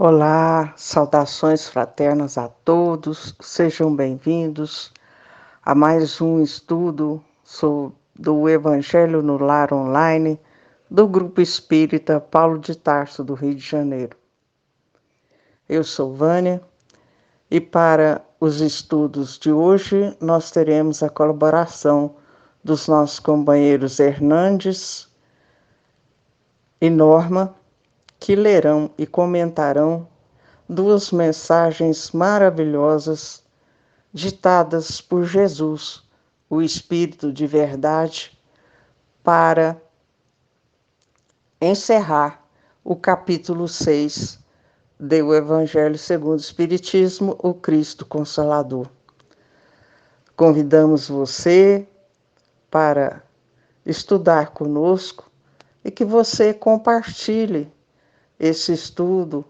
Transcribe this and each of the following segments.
Olá, saudações fraternas a todos, sejam bem-vindos a mais um estudo do Evangelho no Lar Online do Grupo Espírita Paulo de Tarso, do Rio de Janeiro. Eu sou Vânia e para os estudos de hoje nós teremos a colaboração dos nossos companheiros Hernandes e Norma, que lerão e comentarão duas mensagens maravilhosas ditadas por Jesus, o Espírito de verdade, para encerrar o capítulo 6 do Evangelho segundo o Espiritismo, o Cristo Consolador. Convidamos você para estudar conosco e que você compartilhe esse estudo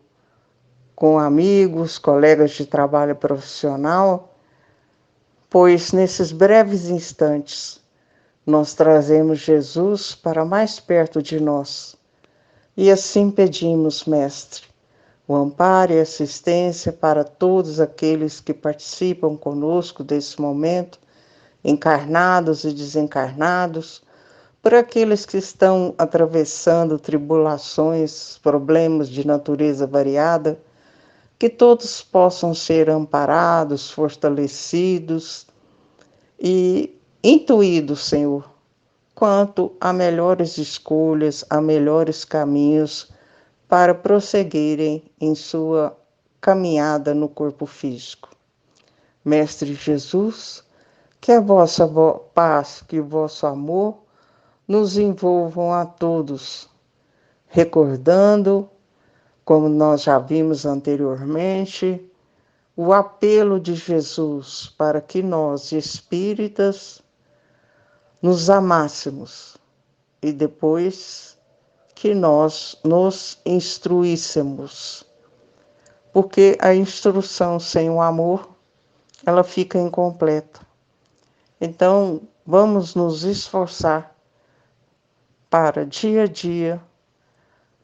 com amigos, colegas de trabalho profissional, pois nesses breves instantes nós trazemos Jesus para mais perto de nós. E assim pedimos, Mestre, o amparo e assistência para todos aqueles que participam conosco desse momento, encarnados e desencarnados, por aqueles que estão atravessando tribulações, problemas de natureza variada, que todos possam ser amparados, fortalecidos e intuídos, Senhor, quanto a melhores escolhas, a melhores caminhos para prosseguirem em sua caminhada no corpo físico. Mestre Jesus, que a vossa paz, que o vosso amor nos envolvam a todos, recordando, como nós já vimos anteriormente, o apelo de Jesus para que nós, espíritas, nos amássemos e depois que nós nos instruíssemos. Porque a instrução sem o amor, ela fica incompleta. Então, vamos nos esforçar para, dia a dia,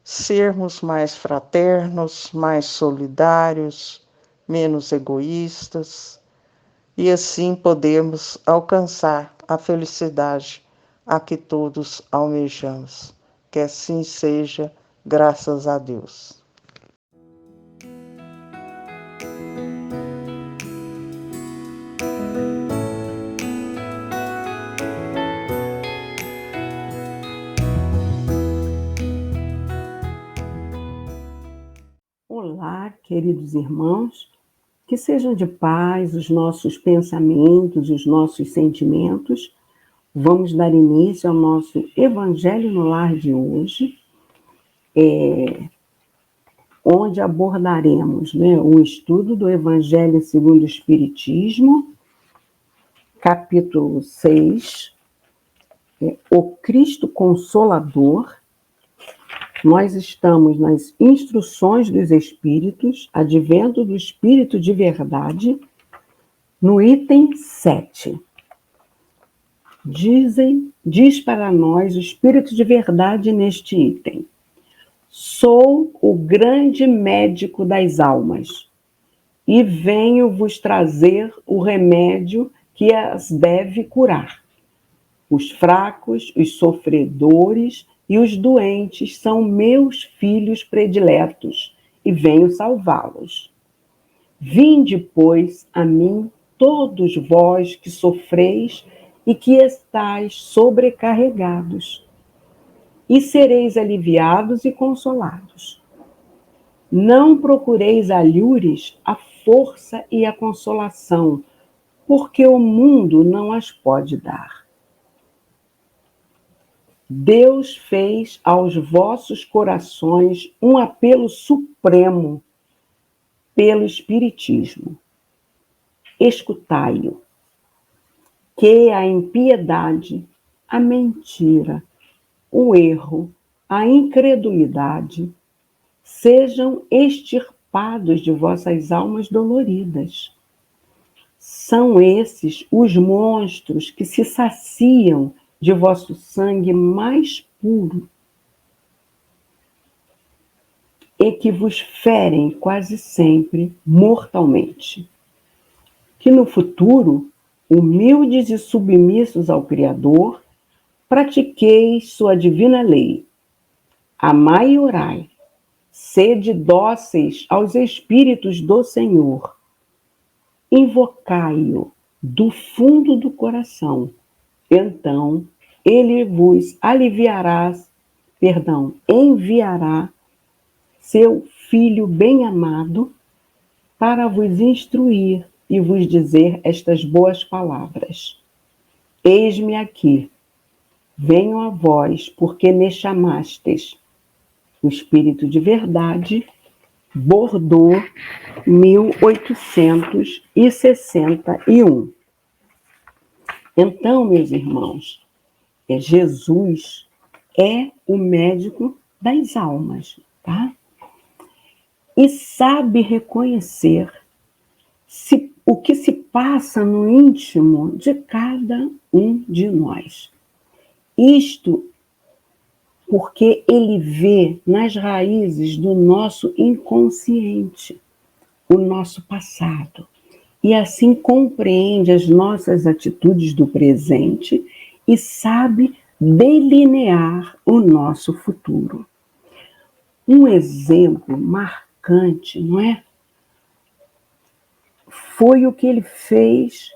sermos mais fraternos, mais solidários, menos egoístas, e assim podemos alcançar a felicidade a que todos almejamos. Que assim seja, graças a Deus. Olá, queridos irmãos, que sejam de paz os nossos pensamentos, os nossos sentimentos. Vamos dar início ao nosso Evangelho no Lar de hoje, onde abordaremos o estudo do Evangelho segundo o Espiritismo, capítulo 6, o Cristo Consolador. Nós estamos nas Instruções dos Espíritos, Advento do Espírito de Verdade, no item 7. Diz para nós o Espírito de Verdade neste item: sou o grande médico das almas e venho vos trazer o remédio que as deve curar. Os fracos, os sofredores e os doentes são meus filhos prediletos, e venho salvá-los. Vinde, pois, a mim, todos vós que sofreis e que estáis sobrecarregados, e sereis aliviados e consolados. Não procureis alhures a força e a consolação, porque o mundo não as pode dar. Deus fez aos vossos corações um apelo supremo pelo Espiritismo. Escutai-o, que a impiedade, a mentira, o erro, a incredulidade sejam extirpados de vossas almas doloridas. São esses os monstros que se saciam de vosso sangue mais puro. e que vos ferem quase sempre mortalmente. Que no futuro, humildes e submissos ao Criador, pratiqueis sua divina lei. Amai e orai. Sede dóceis aos Espíritos do Senhor. Invocai-o do fundo do coração. Então, ele vos enviará seu Filho bem-amado para vos instruir e vos dizer estas boas palavras. Eis-me aqui, venho a vós, porque me chamastes. O Espírito de Verdade, Bordeaux, 1861. Então, meus irmãos, Jesus é o médico das almas, tá? E sabe reconhecer o que se passa no íntimo de cada um de nós. Isto porque ele vê nas raízes do nosso inconsciente o nosso passado. E assim compreende as nossas atitudes do presente e sabe delinear o nosso futuro. Um exemplo marcante, não é? Foi o que ele fez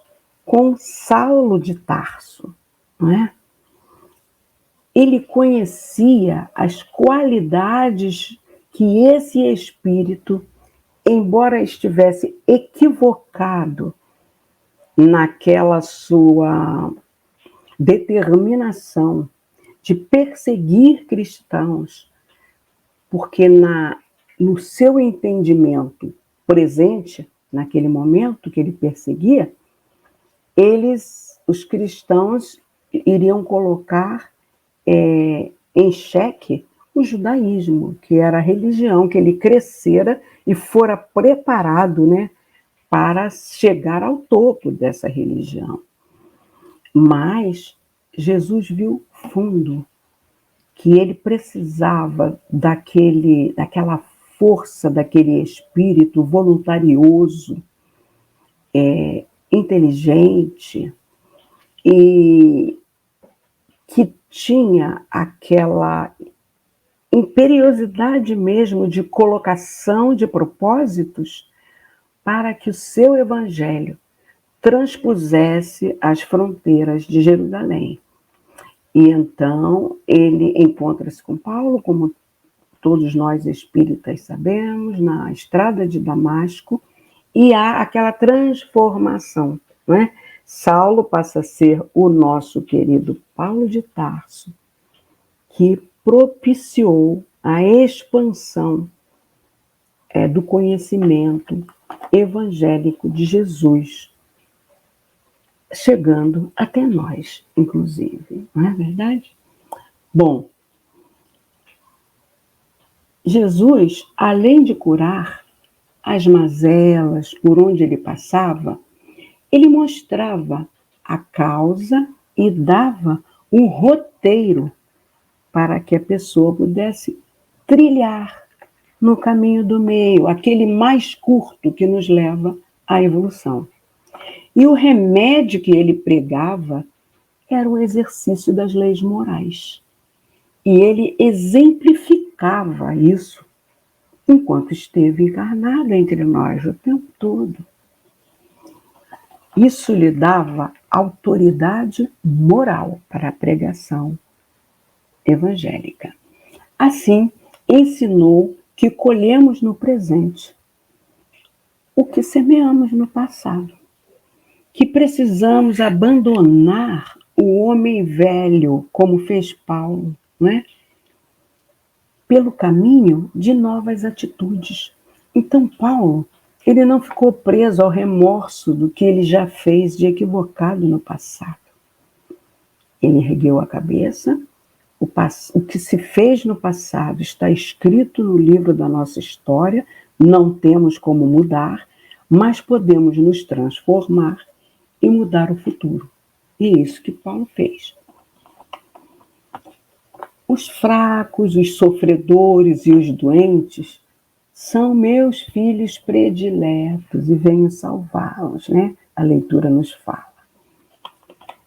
com Saulo de Tarso, não é? Ele conhecia as qualidades que esse espírito, embora estivesse equivocado naquela sua determinação de perseguir cristãos, porque no seu entendimento presente, naquele momento que ele perseguia, os cristãos, iriam colocar em xeque o judaísmo, que era a religião que ele crescera e fora preparado, né, para chegar ao topo dessa religião. Mas Jesus viu fundo que ele precisava daquela força, daquele espírito voluntarioso, inteligente, e que tinha aquela imperiosidade mesmo de colocação de propósitos para que o seu evangelho transpusesse as fronteiras de Jerusalém. E então ele encontra-se com Paulo, como todos nós espíritas sabemos, na estrada de Damasco, e há aquela transformação, não é? Saulo passa a ser o nosso querido Paulo de Tarso, que propiciou a expansão do conhecimento evangélico de Jesus, chegando até nós, inclusive, não é verdade? Bom, Jesus, além de curar as mazelas por onde ele passava, ele mostrava a causa e dava um roteiro para que a pessoa pudesse trilhar no caminho do meio, aquele mais curto que nos leva à evolução. E o remédio que ele pregava era o exercício das leis morais. E ele exemplificava isso enquanto esteve encarnado entre nós o tempo todo. Isso lhe dava autoridade moral para a pregação evangélica. Assim, ensinou que colhemos no presente o que semeamos no passado, que precisamos abandonar o homem velho, como fez Paulo, não é? Pelo caminho de novas atitudes. Então, Paulo, ele não ficou preso ao remorso do que ele já fez de equivocado no passado. Ele ergueu a cabeça, o que se fez no passado está escrito no livro da nossa história, não temos como mudar, mas podemos nos transformar e mudar o futuro. E é isso que Paulo fez. Os fracos, os sofredores e os doentes são meus filhos prediletos e venho salvá-los, né? A leitura nos fala.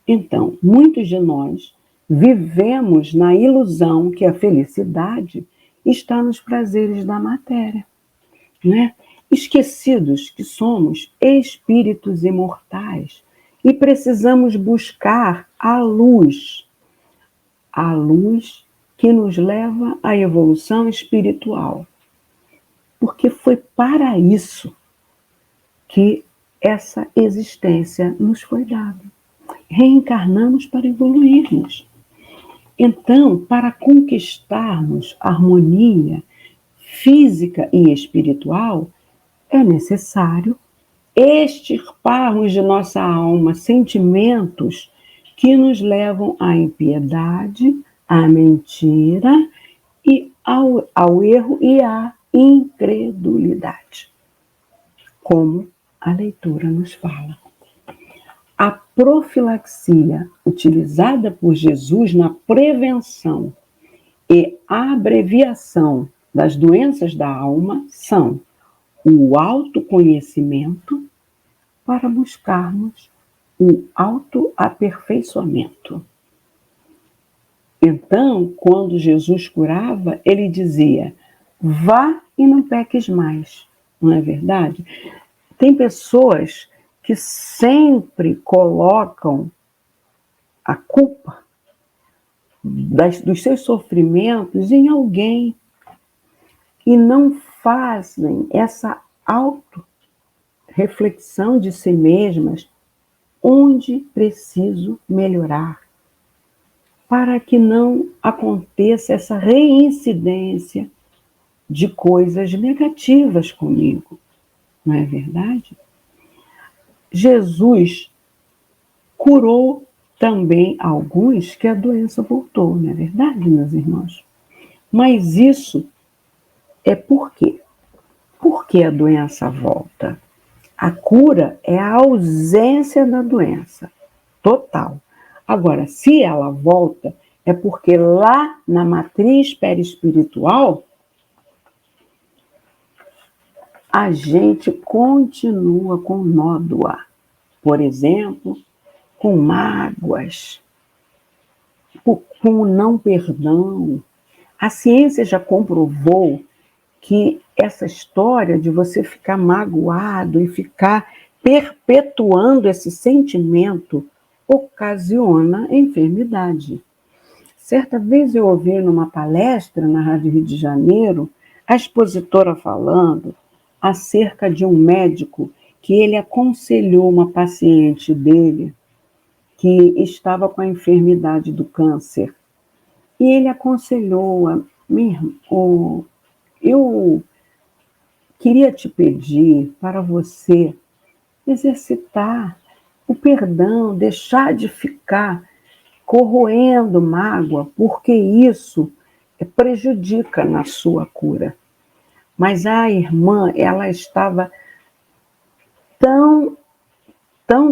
Então, muitos de nós vivemos na ilusão que a felicidade está nos prazeres da matéria, né? Esquecidos que somos espíritos imortais e precisamos buscar a luz que nos leva à evolução espiritual. Porque foi para isso que essa existência nos foi dada. Reencarnamos para evoluirmos. Então, para conquistarmos harmonia física e espiritual, é necessário extirparmos de nossa alma sentimentos que nos levam à impiedade, à mentira e ao erro e à incredulidade, como a leitura nos fala. A profilaxia utilizada por Jesus na prevenção e abreviação das doenças da alma são o autoconhecimento para buscarmos o autoaperfeiçoamento. Então, quando Jesus curava, ele dizia: vá e não peques mais. Não é verdade? Tem pessoas que sempre colocam a culpa dos seus sofrimentos em alguém e não fazem essa auto-reflexão de si mesmas, onde preciso melhorar, para que não aconteça essa reincidência de coisas negativas comigo. Não é verdade? Jesus curou também alguns que a doença voltou, não é verdade, meus irmãos? Mas isso é por quê? Por que a doença volta? A cura é a ausência da doença, total. Agora, se ela volta, é porque lá na matriz perispiritual, a gente continua com nódoa. Por exemplo, com mágoas, com o não perdão. A ciência já comprovou que essa história de você ficar magoado e ficar perpetuando esse sentimento ocasiona enfermidade. Certa vez eu ouvi numa palestra na Rádio Rio de Janeiro a expositora falando acerca de um médico que ele aconselhou uma paciente dele que estava com a enfermidade do câncer. E ele aconselhou-a: eu queria te pedir para você exercitar o perdão, deixar de ficar corroendo mágoa, porque isso prejudica na sua cura. Mas a irmã, ela estava tão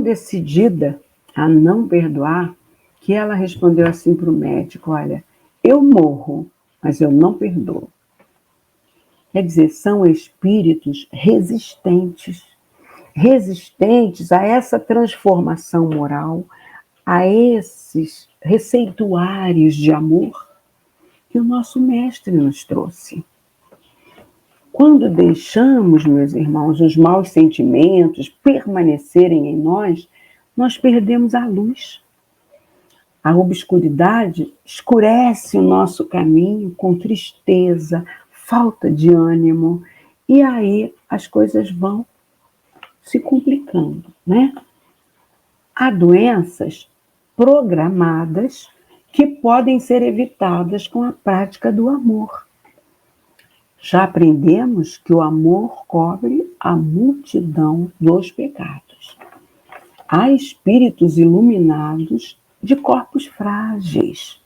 decidida a não perdoar, que ela respondeu assim para o médico: olha, eu morro, mas eu não perdoo. Quer dizer, são espíritos resistentes a essa transformação moral, a esses receituários de amor que o nosso mestre nos trouxe. Quando deixamos, meus irmãos, os maus sentimentos permanecerem em nós, nós perdemos a luz. A obscuridade escurece o nosso caminho com tristeza, falta de ânimo, e aí as coisas vão se complicando, né? Há doenças programadas que podem ser evitadas com a prática do amor. Já aprendemos que o amor cobre a multidão dos pecados. Há espíritos iluminados de corpos frágeis,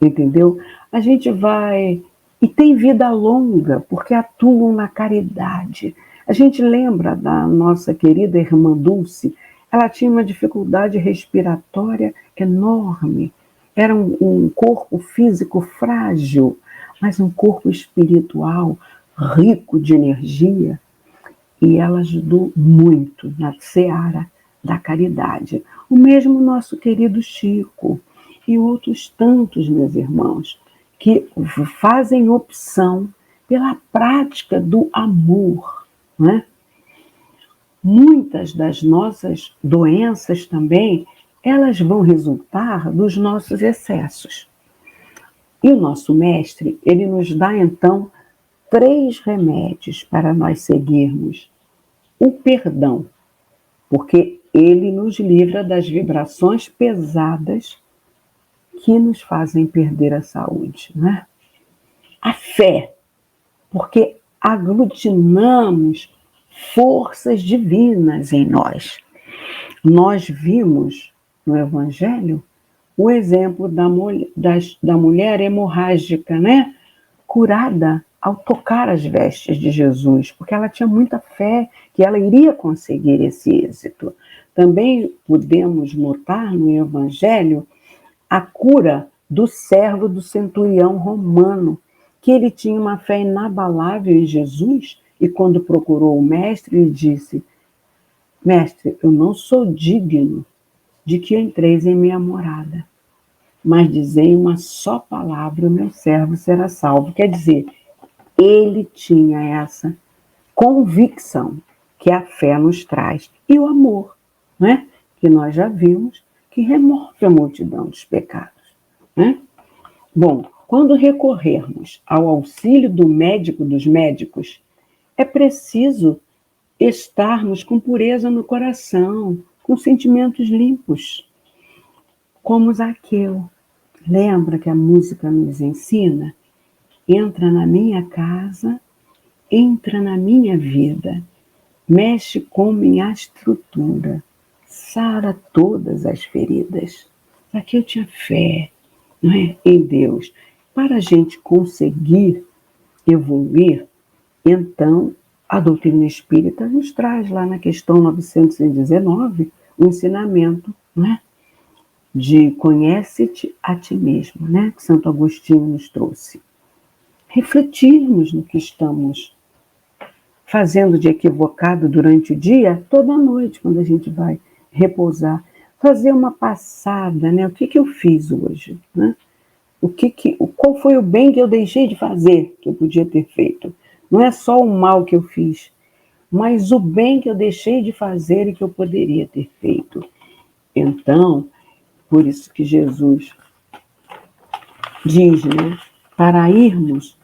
entendeu? A gente vai e tem vida longa porque atuam na caridade. A gente lembra da nossa querida irmã Dulce. Ela tinha uma dificuldade respiratória enorme. Era um corpo físico frágil, mas um corpo espiritual rico de energia, e ela ajudou muito na seara da caridade. O mesmo nosso querido Chico e outros tantos, meus irmãos, que fazem opção pela prática do amor, né? Muitas das nossas doenças também, elas vão resultar dos nossos excessos. E o nosso mestre, ele nos dá então 3 remédios para nós seguirmos. O perdão, porque ele nos livra das vibrações pesadas que nos fazem perder a saúde, né? A fé, porque aglutinamos forças divinas em nós. Nós vimos no Evangelho o exemplo da mulher hemorrágica, né? Curada ao tocar as vestes de Jesus, porque ela tinha muita fé que ela iria conseguir esse êxito. Também podemos notar no Evangelho a cura do servo do centurião romano, que ele tinha uma fé inabalável em Jesus, e quando procurou o mestre, ele disse: Mestre, eu não sou digno de que entreis em minha morada, mas dizei uma só palavra, o meu servo será salvo. Quer dizer, ele tinha essa convicção que a fé nos traz. E o amor, né? Que nós já vimos que remove a multidão dos pecados, né? Bom, quando recorrermos ao auxílio do médico dos médicos, é preciso estarmos com pureza no coração, com sentimentos limpos, como Zaqueu. Lembra que a música nos ensina? Entra na minha casa, entra na minha vida, mexe com minha estrutura, sara todas as feridas. Zaqueu tinha fé, não é? Em Deus. Para a gente conseguir evoluir, então, a doutrina espírita nos traz lá na questão 919 o ensinamento, né, de conhece-te a ti mesmo, né, que Santo Agostinho nos trouxe. Refletirmos no que estamos fazendo de equivocado durante o dia, toda noite, quando a gente vai repousar. Fazer uma passada, né, o que eu fiz hoje, né? Qual foi o bem que eu deixei de fazer, que eu podia ter feito? Não é só o mal que eu fiz, mas o bem que eu deixei de fazer e que eu poderia ter feito. Então, por isso que Jesus diz, né, para irmos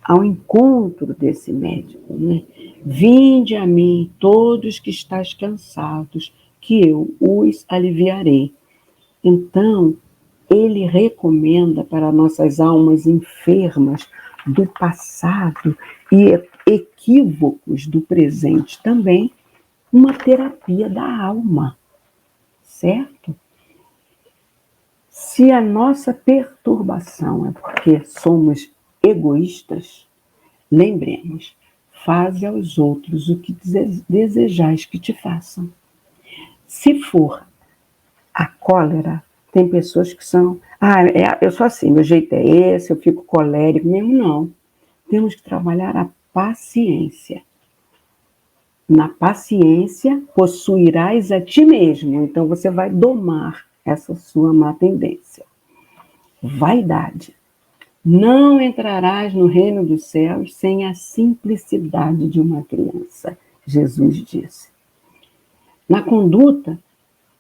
ao encontro desse médico, né? Vinde a mim todos que estáis cansados, que eu os aliviarei. Então, ele recomenda para nossas almas enfermas do passado e equívocos do presente também uma terapia da alma, certo? Se a nossa perturbação é porque somos egoístas, lembremos, faze aos outros o que desejais que te façam. Se for a cólera, tem pessoas que são, eu sou assim, meu jeito é esse, eu fico colérico mesmo, não. Temos que trabalhar a paciência. Na paciência, possuirás a ti mesmo. Então, você vai domar essa sua má tendência. Vaidade. Não entrarás no reino dos céus sem a simplicidade de uma criança, Jesus disse. Na conduta,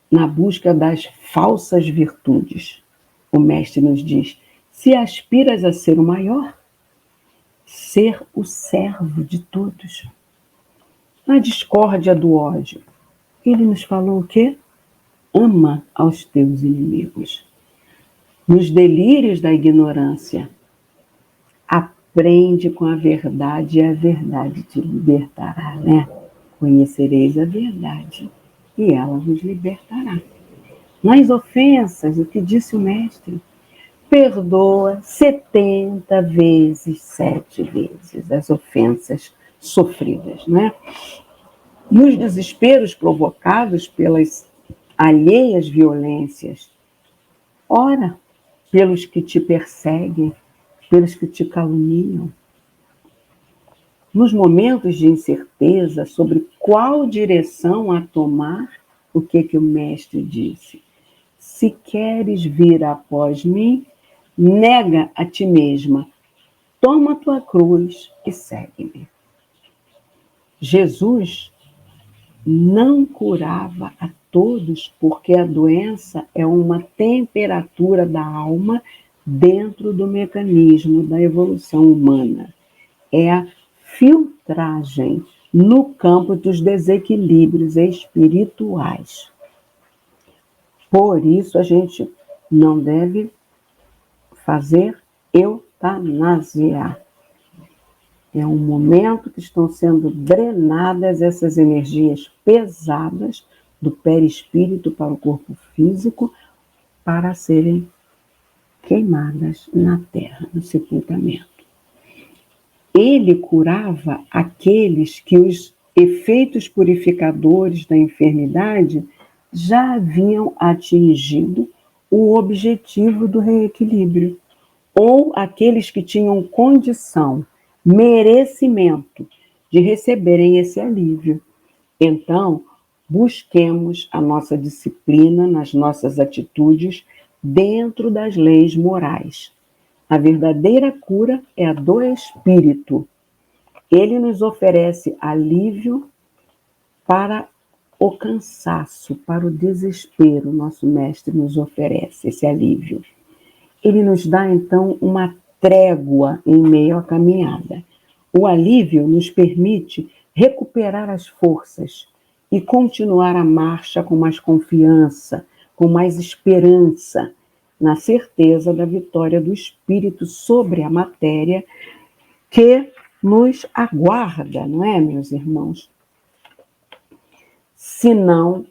na busca das falsas virtudes, o mestre nos diz: se aspiras a ser o maior, ser o servo de todos. Na discórdia do ódio, ele nos falou o quê? Ama aos teus inimigos. Nos delírios da ignorância, aprende com a verdade e a verdade te libertará, né? Conhecereis a verdade e ela vos libertará. Nas ofensas, o que disse o mestre? Perdoa 70 vezes, 7 vezes as ofensas sofridas, né? Nos desesperos provocados pelas alheias violências, ora pelos que te perseguem, pelos que te caluniam. nos momentos de incerteza sobre qual direção a tomar, o que o mestre disse? Se queres vir após mim, nega a ti mesma, toma a tua cruz e segue-me. Jesus não curava a todos, porque a doença é uma temperatura da alma dentro do mecanismo da evolução humana. É a filtragem no campo dos desequilíbrios espirituais. Por isso, a gente não deve fazer eutanásia. É um momento que estão sendo drenadas essas energias pesadas do perispírito para o corpo físico para serem queimadas na terra, no sepultamento. Ele curava aqueles que os efeitos purificadores da enfermidade já haviam atingido o objetivo do reequilíbrio, ou aqueles que tinham condição, merecimento de receberem esse alívio. Então, busquemos a nossa disciplina nas nossas atitudes dentro das leis morais. A verdadeira cura é a do espírito. Ele nos oferece alívio para o cansaço, para o desespero. Nosso mestre nos oferece esse alívio. Ele nos dá, então, uma trégua em meio à caminhada. O alívio nos permite recuperar as forças e continuar a marcha com mais confiança, com mais esperança, na certeza da vitória do espírito sobre a matéria que nos aguarda, não é, meus irmãos? Se não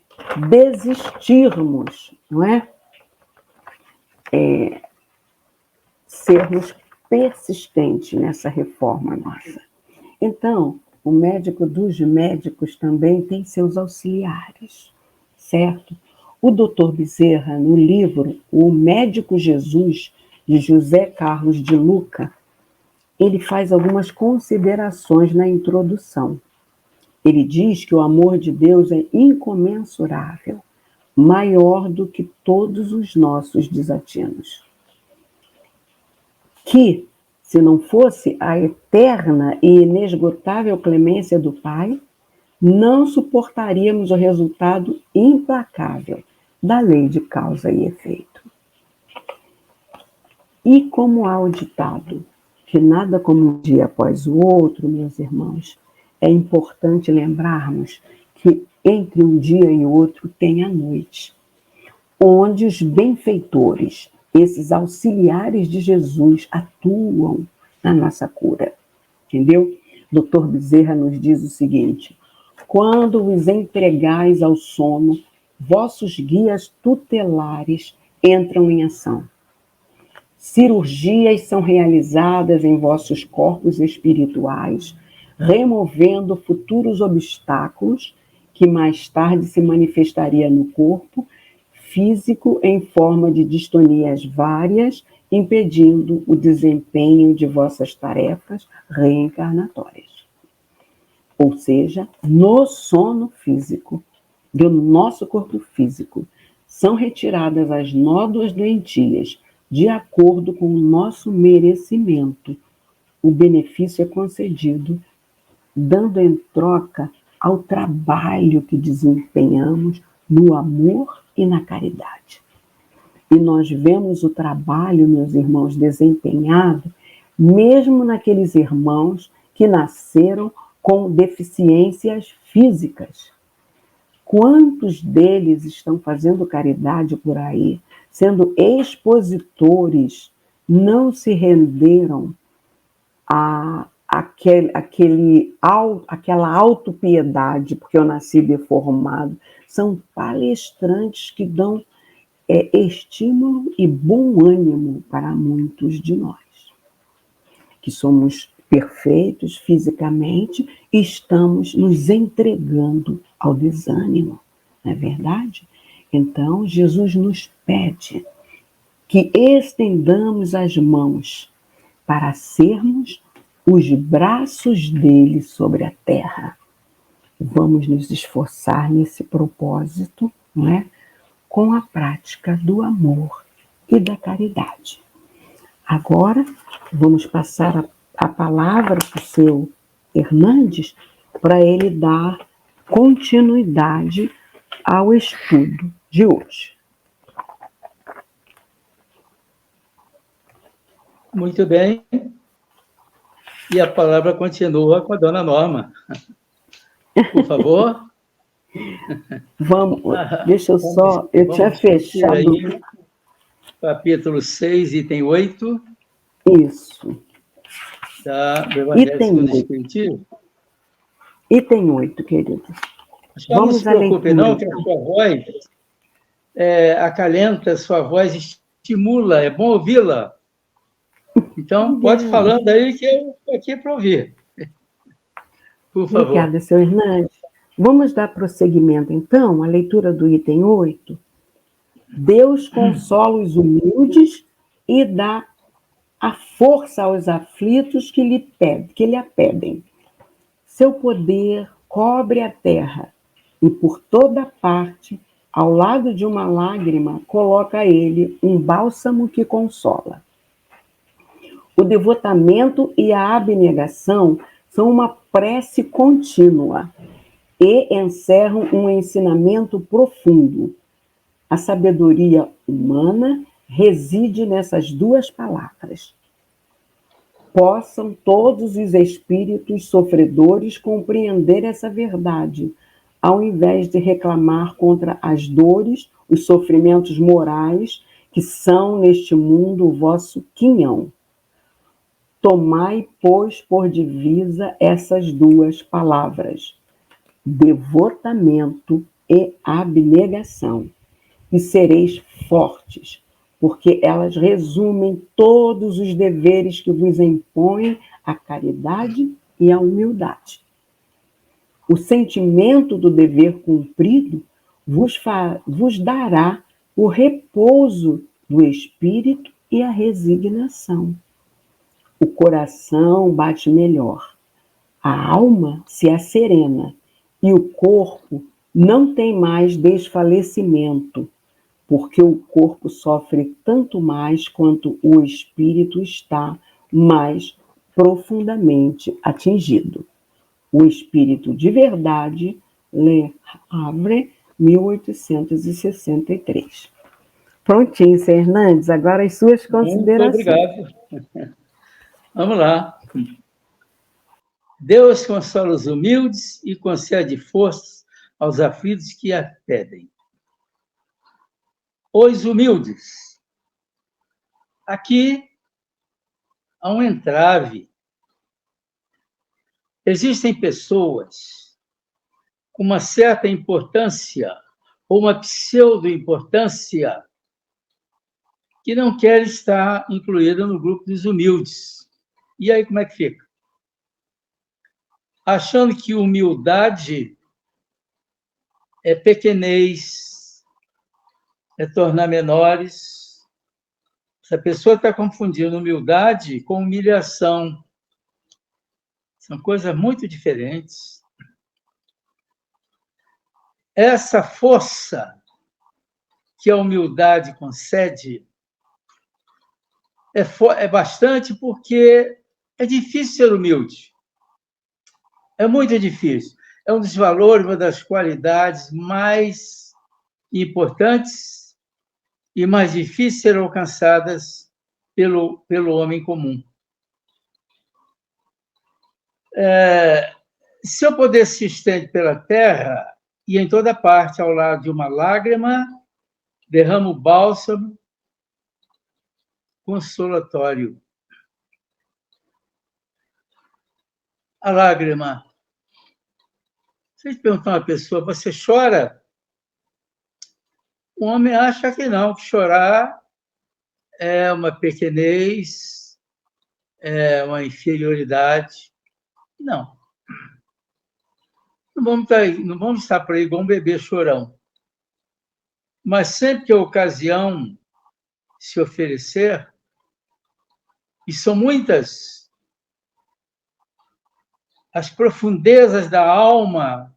desistirmos, não é? Sermos persistentes nessa reforma nossa. Então, o médico dos médicos também tem seus auxiliares, certo? O Dr. Bezerra, no livro O Médico Jesus, de José Carlos de Luca, ele faz algumas considerações na introdução. Ele diz que o amor de Deus é incomensurável, maior do que todos os nossos desatinos. Que, se não fosse a eterna e inesgotável clemência do Pai, não suportaríamos o resultado implacável da lei de causa e efeito. E como há o ditado, que nada como um dia após o outro, meus irmãos, é importante lembrarmos que entre um dia e outro tem a noite, onde os benfeitores, esses auxiliares de Jesus, atuam na nossa cura. Entendeu? Dr. Bezerra nos diz o seguinte: quando vos entregais ao sono, vossos guias tutelares entram em ação. Cirurgias são realizadas em vossos corpos espirituais, removendo futuros obstáculos que mais tarde se manifestaria no corpo físico em forma de distonias várias, impedindo o desempenho de vossas tarefas reencarnatórias. Ou seja, no sono físico do nosso corpo físico, são retiradas as nódoas doentias de acordo com o nosso merecimento. O benefício é concedido, dando em troca ao trabalho que desempenhamos no amor e na caridade. E nós vemos o trabalho, meus irmãos, desempenhado, mesmo naqueles irmãos que nasceram com deficiências físicas. Quantos deles estão fazendo caridade por aí, sendo expositores, não se renderam àquela autopiedade, porque eu nasci deformado. São palestrantes que dão estímulo e bom ânimo para muitos de nós, que somos perfeitos fisicamente e estamos nos entregando ao desânimo, não é verdade? Então, Jesus nos pede que estendamos as mãos para sermos os braços dele sobre a terra. Vamos nos esforçar nesse propósito, não é? Com a prática do amor e da caridade. Agora, vamos passar a palavra para o seu Hernandes para ele dar continuidade ao estudo de hoje. Muito bem. E a palavra continua com a dona Norma. Por favor. Vamos, deixa eu só, eu tinha fechado. Aí, capítulo 6, item 8. Isso. Do Evangelho segundo o Espiritismo. Item 8, querido. Não se preocupe, não, que a sua voz acalenta, a sua voz estimula, é bom ouvi-la. Então, pode ir falando aí que eu estou aqui para ouvir. Por favor. Obrigada, seu Hernandes. Vamos dar prosseguimento, então, à leitura do item 8. Deus consola os humildes e dá a força aos aflitos que lhe a pedem. Seu poder cobre a terra e por toda parte, ao lado de uma lágrima, coloca ele um bálsamo que consola. O devotamento e a abnegação são uma prece contínua e encerram um ensinamento profundo. A sabedoria humana reside nessas duas palavras. Possam todos os espíritos sofredores compreender essa verdade, ao invés de reclamar contra as dores, os sofrimentos morais que são neste mundo o vosso quinhão. Tomai, pois, por divisa essas duas palavras, devotamento e abnegação, e sereis fortes, porque elas resumem todos os deveres que vos impõem a caridade e a humildade. O sentimento do dever cumprido vos dará o repouso do espírito e a resignação. O coração bate melhor, a alma se asserena e o corpo não tem mais desfalecimento, porque o corpo sofre tanto mais quanto o espírito está mais profundamente atingido. O espírito de verdade, Le Havre, 1863. Prontinho, Sr. Hernandes, agora as suas considerações. Muito obrigado. Vamos lá. Deus consola os humildes e concede forças aos aflitos que a pedem. Os humildes. Aqui há um entrave. Existem pessoas com uma certa importância ou uma pseudo-importância que não querem estar incluída no grupo dos humildes. E aí como é que fica? Achando que humildade é pequenez, é tornar menores. Essa pessoa está confundindo humildade com humilhação. São coisas muito diferentes. Essa força que a humildade concede é bastante porque é difícil ser humilde. É muito difícil. É um dos valores, uma das qualidades mais importantes e mais difíceis de ser alcançadas pelo homem comum. Seu poder se estende pela terra e em toda parte, ao lado de uma lágrima, derrama o bálsamo consolatório. A lágrima. Se a gente perguntar a uma pessoa, você chora? O homem acha que não, que chorar é uma pequenez, é uma inferioridade. Não. Não vamos estar por aí igual um bebê chorão. Mas sempre que a ocasião se oferecer, e são muitas, as profundezas da alma,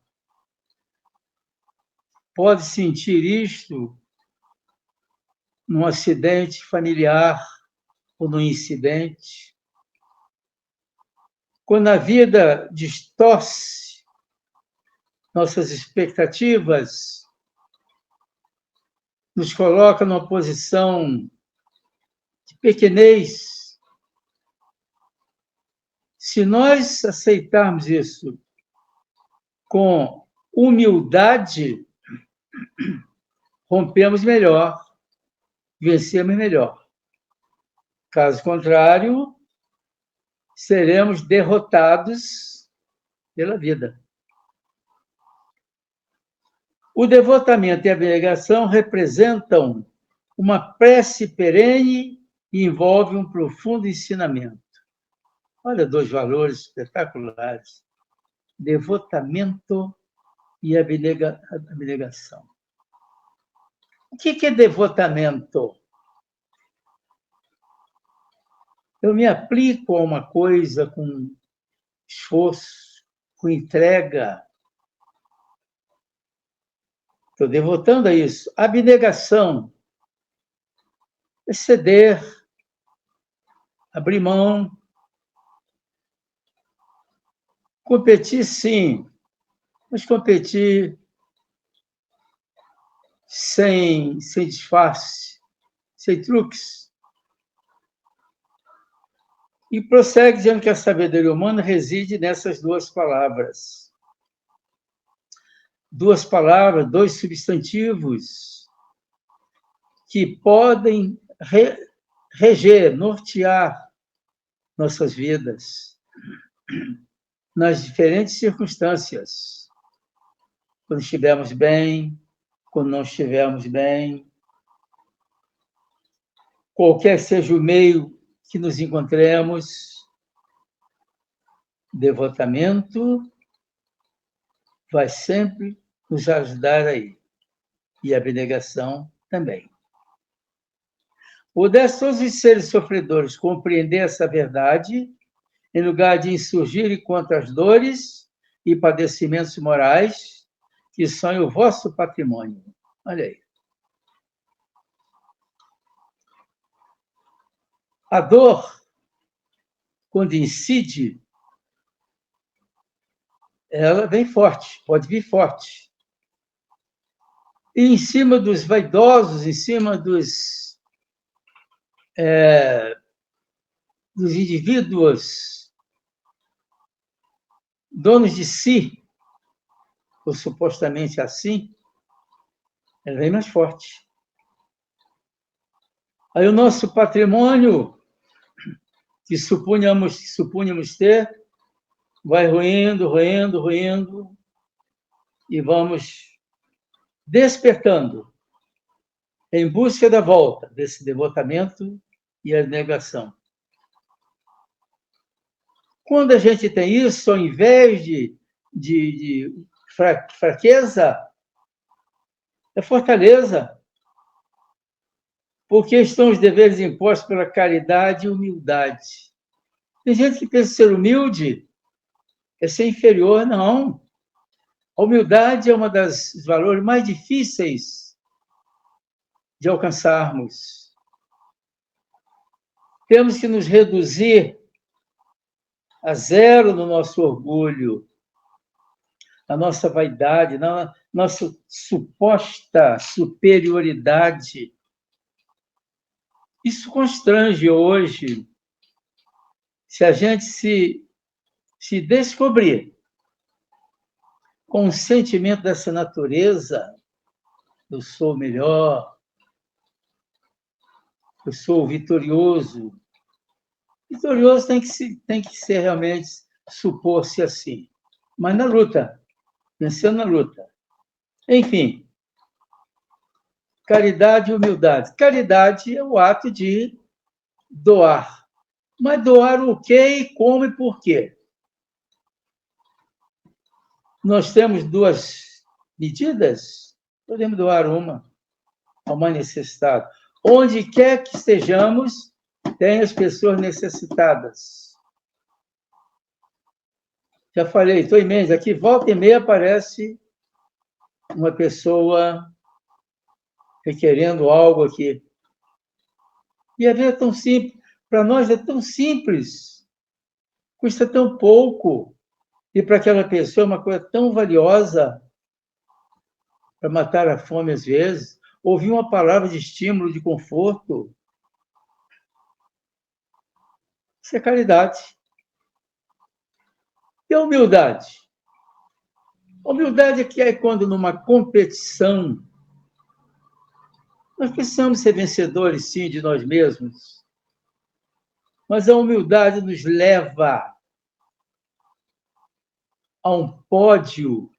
pode sentir isto num acidente familiar ou num incidente. Quando a vida distorce nossas expectativas, nos coloca numa posição de pequenez. Se nós aceitarmos isso com humildade, rompemos melhor, vencemos melhor. Caso contrário, seremos derrotados pela vida. O devotamento e a abnegação representam uma prece perene e envolve um profundo ensinamento. Olha, dois valores espetaculares: devotamento e abnegação. O que é devotamento? Eu me aplico a uma coisa com esforço, com entrega. Estou devotando a isso. Abnegação é ceder, abrir mão. Competir, sim, mas competir sem disfarce, sem truques. E prossegue dizendo que a sabedoria humana reside nessas duas palavras. Duas palavras, dois substantivos que podem reger, nortear nossas vidas nas diferentes circunstâncias. Quando estivermos bem, quando não estivermos bem, qualquer seja o meio que nos encontremos, devotamento vai sempre nos ajudar aí. E a abnegação também. Pudesse todos os seres sofredores compreender essa verdade, em lugar de insurgirem contra as dores e padecimentos morais que são o vosso patrimônio. Olha aí. A dor, quando incide, ela vem forte, pode vir forte. E em cima dos vaidosos, em cima dos indivíduos donos de si, ou supostamente assim, ela vem mais forte. Aí o nosso patrimônio, que supunhamos ter, vai ruindo, e vamos despertando em busca da volta desse devotamento e abnegação. Quando a gente tem isso, ao invés de fraqueza, é fortaleza. Porque estão os deveres impostos pela caridade e humildade. Tem gente que pensa ser humilde é ser inferior. Não. A humildade é um dos valores mais difíceis de alcançarmos. Temos que nos reduzir a zero no nosso orgulho, na nossa vaidade, na nossa suposta superioridade. Isso constrange hoje. Se a gente se descobrir com o sentimento dessa natureza, eu sou o melhor, eu sou o vitorioso. Vitorioso tem que ser realmente, supor-se assim. Mas na luta, vencendo na luta. Enfim, caridade e humildade. Caridade é o ato de doar. Mas doar o quê e como e por quê? Nós temos duas medidas, podemos doar uma ao mais necessitado. Onde quer que estejamos, tem as pessoas necessitadas. Já falei, estou em mente, aqui volta e meia aparece uma pessoa requerendo algo aqui. E a vida é tão simples, para nós é tão simples, custa tão pouco, e para aquela pessoa é uma coisa tão valiosa para matar a fome às vezes, ouvir uma palavra de estímulo, de conforto. Isso é caridade. E a humildade? A humildade é quando numa competição nós precisamos ser vencedores, sim, de nós mesmos, mas a humildade nos leva a um pódio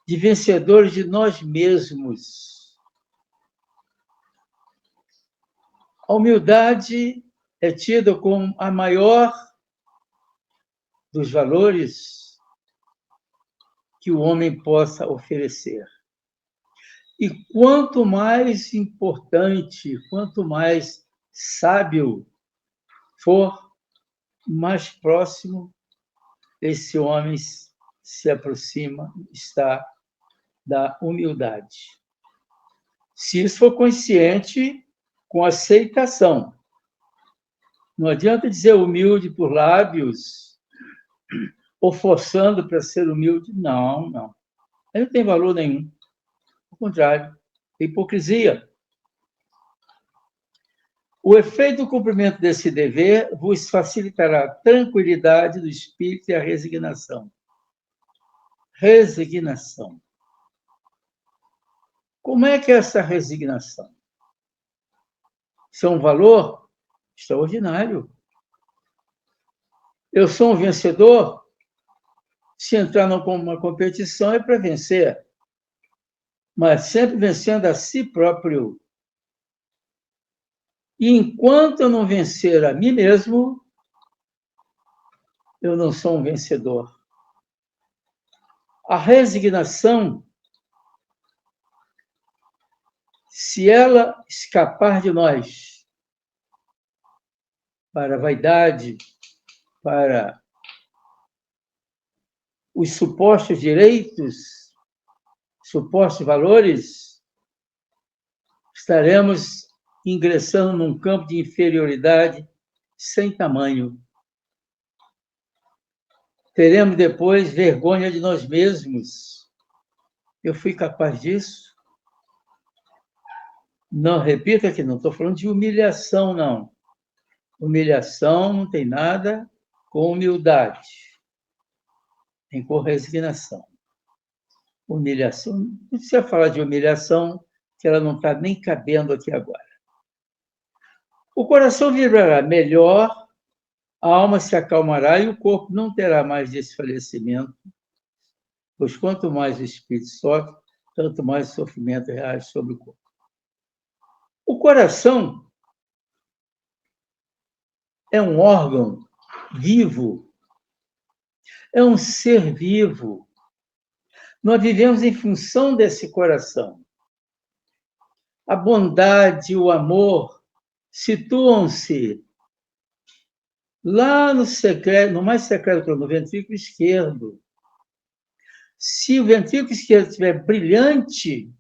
de vencedores de nós mesmos. A humildade é tida como a maior dos valores que o homem possa oferecer. E quanto mais importante, quanto mais sábio for, mais próximo esse homem se aproxima, está da humildade. Se isso for consciente, com aceitação. Não adianta dizer humilde por lábios, ou forçando para ser humilde. Não, não. Ele não tem valor nenhum. Ao contrário, é hipocrisia. O efeito do cumprimento desse dever vos facilitará a tranquilidade do espírito e a resignação. Resignação. Como é que é essa resignação? Isso é um valor extraordinário. Eu sou um vencedor? Se entrar numa competição é para vencer, mas sempre vencendo a si próprio. E enquanto eu não vencer a mim mesmo, eu não sou um vencedor. A resignação, se ela escapar de nós para a vaidade, para os supostos direitos, supostos valores, estaremos ingressando num campo de inferioridade sem tamanho. Teremos depois vergonha de nós mesmos. Eu fui capaz disso? Não, repita que não estou falando de humilhação, não. Humilhação não tem nada com humildade, tem com resignação. Humilhação, não precisa falar de humilhação, que ela não está nem cabendo aqui agora. O coração vibrará melhor, a alma se acalmará e o corpo não terá mais desfalecimento, pois quanto mais o espírito sofre, tanto mais o sofrimento reage sobre o corpo. O coração é um órgão vivo, é um ser vivo. Nós vivemos em função desse coração. A bondade e o amor situam-se lá no secreto, no mais secreto, no ventrículo esquerdo. Se o ventrículo esquerdo estiver brilhante,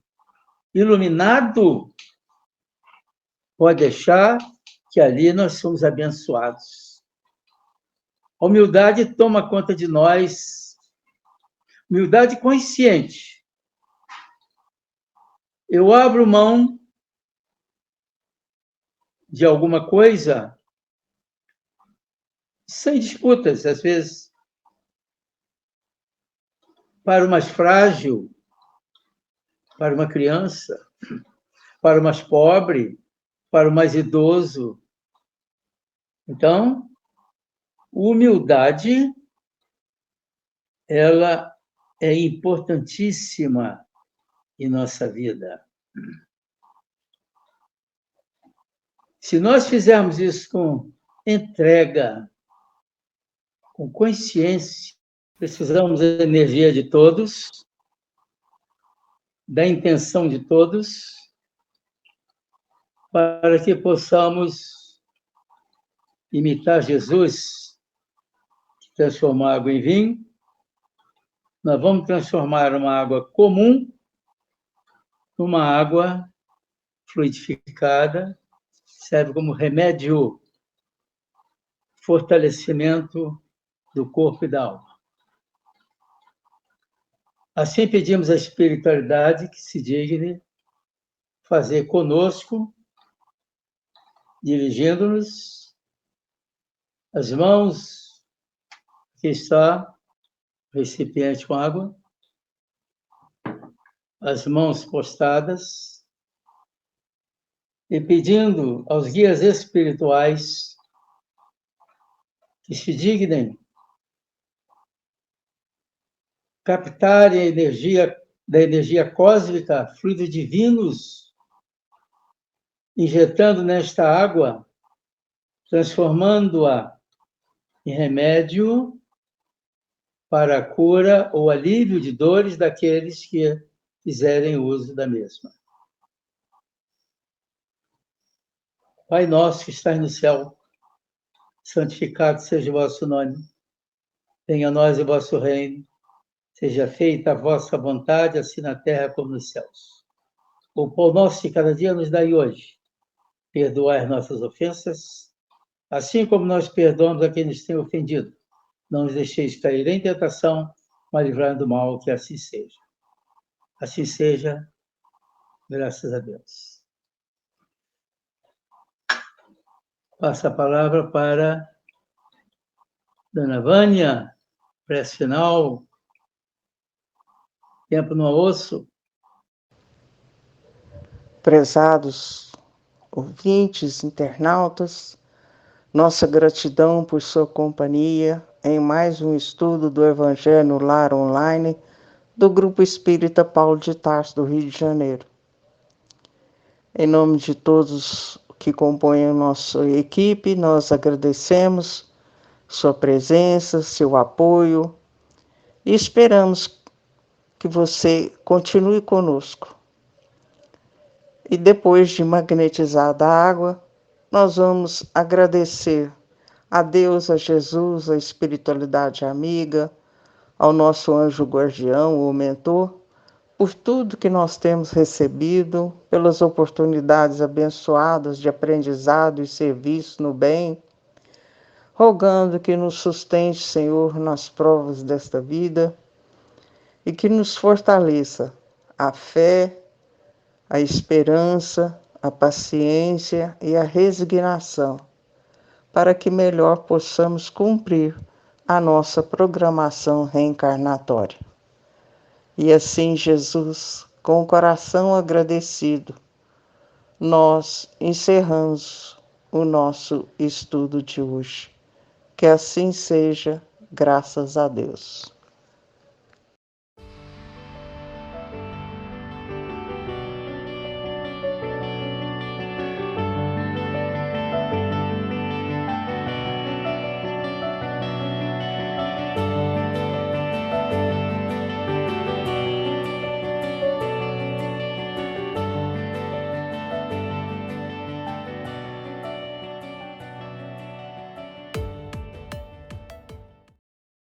iluminado, pode deixar que ali nós somos abençoados. A humildade toma conta de nós, humildade consciente. Eu abro mão de alguma coisa sem disputas, às vezes, para o mais frágil, para uma criança, para o mais pobre, para o mais idoso. Então, humildade, ela é importantíssima em nossa vida. Se nós fizermos isso com entrega, com consciência, precisamos da energia de todos, da intenção de todos, para que possamos imitar Jesus, transformar água em vinho. Nós vamos transformar uma água comum numa água fluidificada, serve como remédio, fortalecimento do corpo e da alma. Assim pedimos à espiritualidade que se digne fazer conosco, dirigindo-nos, as mãos, que está o recipiente com água, as mãos postadas, e pedindo aos guias espirituais que se dignem captarem a energia da energia cósmica, fluidos divinos, injetando nesta água, transformando-a em remédio para a cura ou alívio de dores daqueles que fizerem uso da mesma. Pai nosso que estás no céu, santificado seja o vosso nome. Venha a nós o vosso reino. Seja feita a vossa vontade, assim na terra como nos céus. O pão nosso de cada dia nos dai hoje. Perdoai as nossas ofensas, assim como nós perdoamos a quem nos tem ofendido. Não nos deixeis cair em tentação, mas livrai-nos do mal, que assim seja. Assim seja, graças a Deus. Passo a palavra para Dona Vânia, prece final. Tempo no almoço. Prezados ouvintes, internautas, nossa gratidão por sua companhia em mais um estudo do Evangelho no Lar Online do Grupo Espírita Paulo de Tarso, do Rio de Janeiro. Em nome de todos que compõem a nossa equipe, nós agradecemos sua presença, seu apoio e esperamos que você continue conosco. E depois de magnetizada a água, nós vamos agradecer a Deus, a Jesus, a espiritualidade amiga, ao nosso anjo guardião, o mentor, por tudo que nós temos recebido, pelas oportunidades abençoadas de aprendizado e serviço no bem, rogando que nos sustente, Senhor, nas provas desta vida e que nos fortaleça a fé, a esperança, a paciência e a resignação, para que melhor possamos cumprir a nossa programação reencarnatória. E assim, Jesus, com o coração agradecido, nós encerramos o nosso estudo de hoje. Que assim seja, graças a Deus.